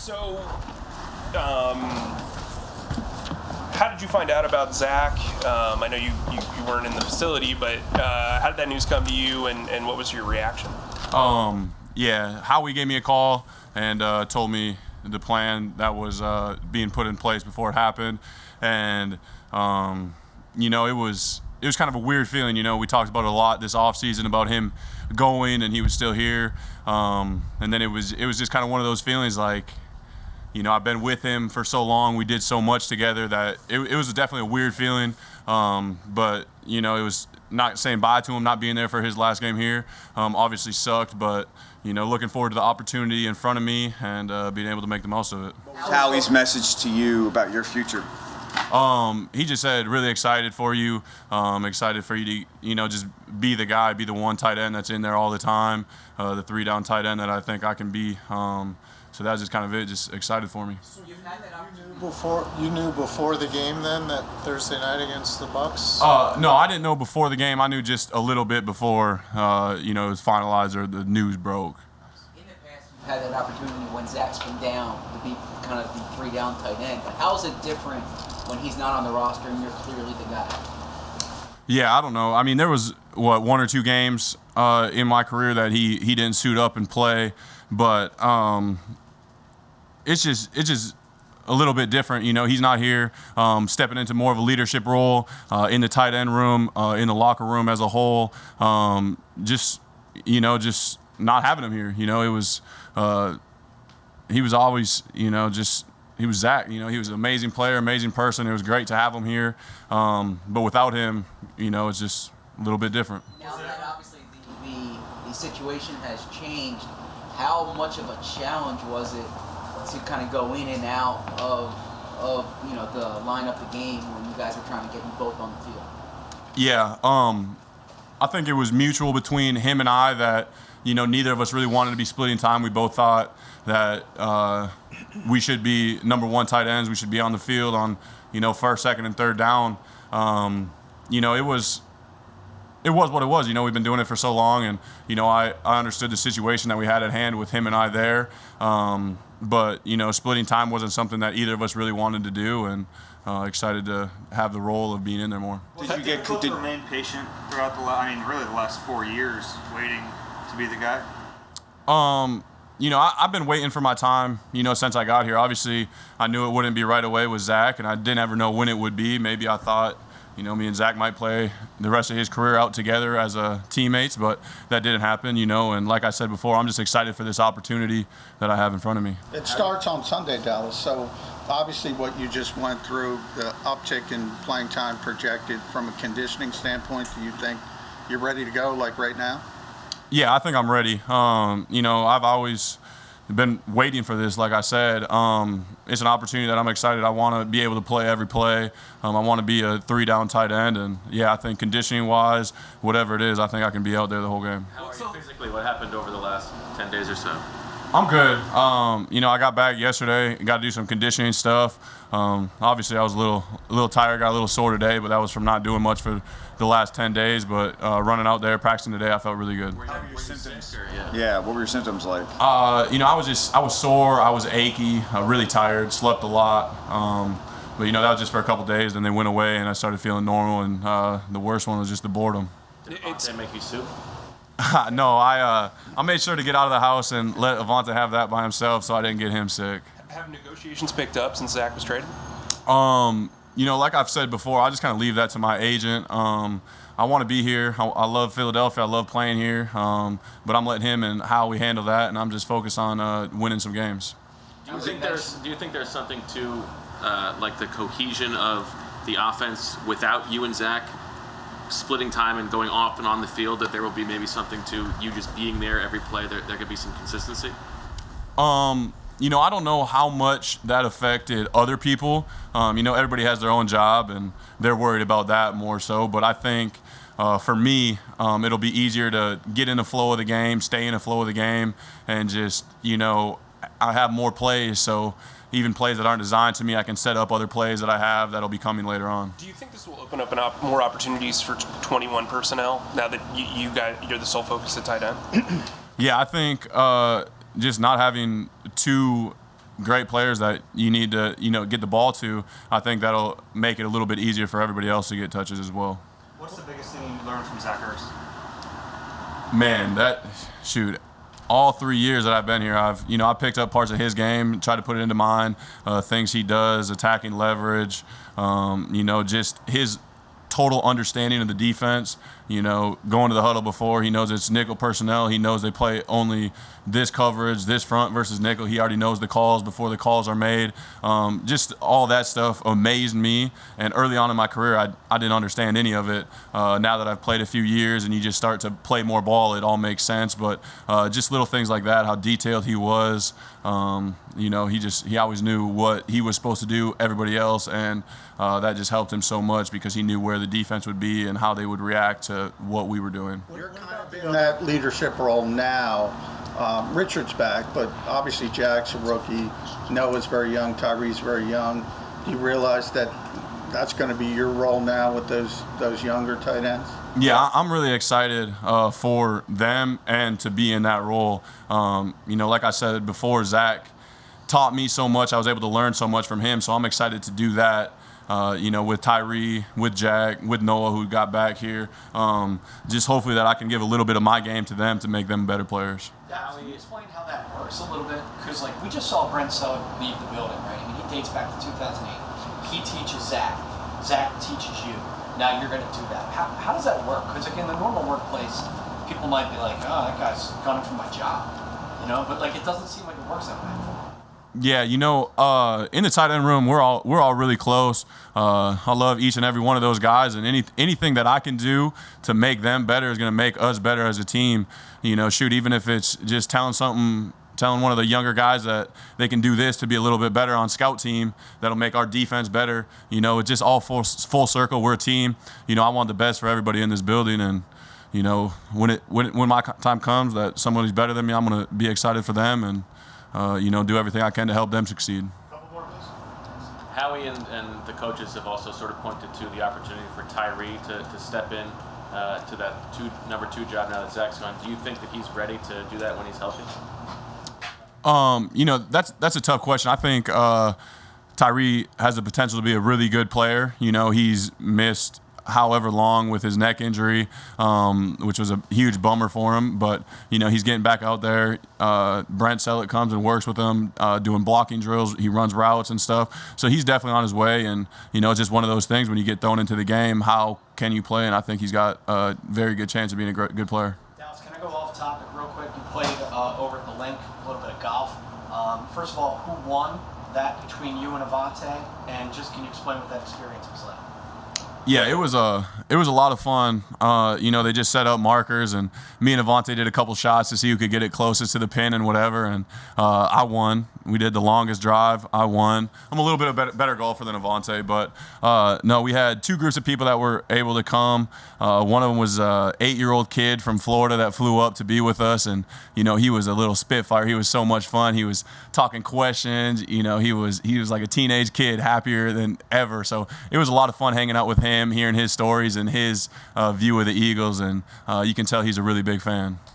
So, how did you find out about Zach? I know you weren't in the facility, but how did that news come to you, and what was your reaction? Yeah, Howie gave me a call and told me the plan that was being put in place before it happened, and it was kind of a weird feeling. We talked about it a lot this offseason about him going, and he was still here, and then it was just kind of one of those feelings like, I've been with him for so long, we did so much together that it was definitely a weird feeling, but it was not saying bye to him, not being there for his last game here, obviously sucked, but looking forward to the opportunity in front of me and being able to make the most of it. Howie's message to you about your future? He just said, really excited for you, excited for you to, just be the guy, be the one tight end that's in there all the time, the 3-down tight end that I think I can be. So that's just kind of it, just excited for me. So you knew before the game then that Thursday night against the Bucks? No, I didn't know before the game. I knew just a little bit before, it was finalized or the news broke. In the past, you've had that opportunity when Zach's been down to be kind of the 3-down tight end. But how is it different when he's not on the roster and you're clearly the guy? Yeah, I don't know. I mean, there was, 1 or 2 games in my career that he didn't suit up and play, but it's just a little bit different. He's not here, stepping into more of a leadership role in the tight end room, in the locker room as a whole. Just not having him here. It was he was always, he was Zach. He was an amazing player, amazing person. It was great to have him here, but without him, it's just a little bit different. Now that obviously the situation has changed, how much of a challenge was it to kind of go in and out of the lineup, the game when you guys were trying to get you both on the field? Yeah, I think it was mutual between him and I that neither of us really wanted to be splitting time. We both thought that we should be number 1 tight ends. We should be on the field on first, second, and third down. It was what it was. We've been doing it for so long, and I understood the situation that we had at hand with him and I there. But splitting time wasn't something that either of us really wanted to do, and excited to have the role of being in there more. Did you get to remain patient throughout the last 4 years, waiting to be the guy? I've been waiting for my time, since I got here. Obviously, I knew it wouldn't be right away with Zach, and I didn't ever know when it would be. Maybe I thought, me and Zach might play the rest of his career out together as teammates, but that didn't happen, and like I said before, I'm just excited for this opportunity that I have in front of me. It starts on Sunday, Dallas, so obviously what you just went through, the uptick in playing time projected from a conditioning standpoint, do you think you're ready to go like right now? Yeah, I think I'm ready. I've always been waiting for this, like I said. It's an opportunity that I'm excited. I want to be able to play every play. I want to be a 3-down tight end, and I think conditioning-wise, whatever it is, I think I can be out there the whole game. How are you physically? What happened over the last 10 days or so? I'm good. I got back yesterday, got to do some conditioning stuff. Obviously, I was a little tired, got a little sore today, but that was from not doing much for the last 10 days. But running out there, practicing today, I felt really good. What were your symptoms? Yeah, what were your symptoms like? I was sore, I was achy, really tired, slept a lot. But that was just for a couple days, then they went away, and I started feeling normal. And the worst one was just the boredom. Did it make you soup? No, I made sure to get out of the house and let Avante have that by himself, so I didn't get him sick. Have negotiations picked up since Zach was traded? Like I've said before, I just kind of leave that to my agent. I want to be here. I love Philadelphia. I love playing here. But I'm letting him and Howie handle that, and I'm just focused on winning some games. Do you think there's something to like the cohesion of the offense without you and Zach splitting time and going off and on the field, that there will be maybe something to you just being there every play? There could be some consistency? I don't know how much that affected other people. Everybody has their own job, and they're worried about that more so. But I think for me, it'll be easier to get in the flow of the game, stay in the flow of the game, and just, I have more plays. So even plays that aren't designed to me, I can set up other plays that I have that'll be coming later on. Do you think this will open up more opportunities for 21 personnel now that you're the sole focus at tight end? Yeah, I think just not having two great players that you need to, get the ball to, I think that'll make it a little bit easier for everybody else to get touches as well. What's the biggest thing you learned from Zach Ertz? Man, all 3 years that I've been here, I picked up parts of his game, tried to put it into mine, things he does, attacking leverage, just his total understanding of the defense. Going to the huddle before, he knows it's nickel personnel. He knows they play only this coverage, this front versus nickel. He already knows the calls before the calls are made. Just all that stuff amazed me. And early on in my career, I didn't understand any of it. Now that I've played a few years and you just start to play more ball, it all makes sense. But just little things like that, how detailed he was. He always knew what he was supposed to do, everybody else, and that just helped him so much because he knew where the defense would be and how they would react to what we were doing. You're kind of in that leadership role now. Richard's back, but obviously Jack's a rookie. Noah's very young. Tyree's very young. Do you realize that that's going to be your role now with those younger tight ends? Yeah, I'm really excited for them and to be in that role. Like I said before, Zach taught me so much. I was able to learn so much from him, so I'm excited to do that. With Tyree, with Jack, with Noah, who got back here. Just hopefully that I can give a little bit of my game to them to make them better players. Can you explain how that works a little bit? Because we just saw Brent Selleck leave the building, right? I mean, he dates back to 2008. He teaches Zach. Zach teaches you. Now you're going to do that. How does that work? Because in the normal workplace, people might be like, oh, that guy's gunning for my job. But it doesn't seem like it works that way. Yeah, in the tight end room, we're all really close. I love each and every one of those guys, and anything that I can do to make them better is going to make us better as a team. Even if it's just telling one of the younger guys that they can do this to be a little bit better on scout team, that'll make our defense better. It's just all full circle. We're a team. I want the best for everybody in this building, and when my time comes that somebody's better than me, I'm going to be excited for them and do everything I can to help them succeed. Howie and the coaches have also sort of pointed to the opportunity for Tyree to step in to that number two job now that Zach's gone. Do you think that he's ready to do that when he's healthy? That's a tough question. I think Tyree has the potential to be a really good player. He's missed however long with his neck injury, which was a huge bummer for him. But, he's getting back out there. Brent Selleck comes and works with him, doing blocking drills. He runs routes and stuff. So he's definitely on his way. And, it's just one of those things when you get thrown into the game, how can you play? And I think he's got a very good chance of being a good player. Dallas, can I go off topic real quick? You played over at the Link, a little bit of golf. First of all, who won that between you and Avante? And just can you explain what that experience was like? Yeah, it was a lot of fun. They just set up markers, and me and Avante did a couple shots to see who could get it closest to the pin and whatever. And I won. We did the longest drive. I won. I'm a little bit of better golfer than Avante, but no, we had two groups of people that were able to come. One of them was an 8-year-old kid from Florida that flew up to be with us, and he was a little spitfire. He was so much fun. He was talking questions. He was like a teenage kid, happier than ever. So it was a lot of fun hanging out with him, hearing his stories and his view of the Eagles, and you can tell he's a really big fan.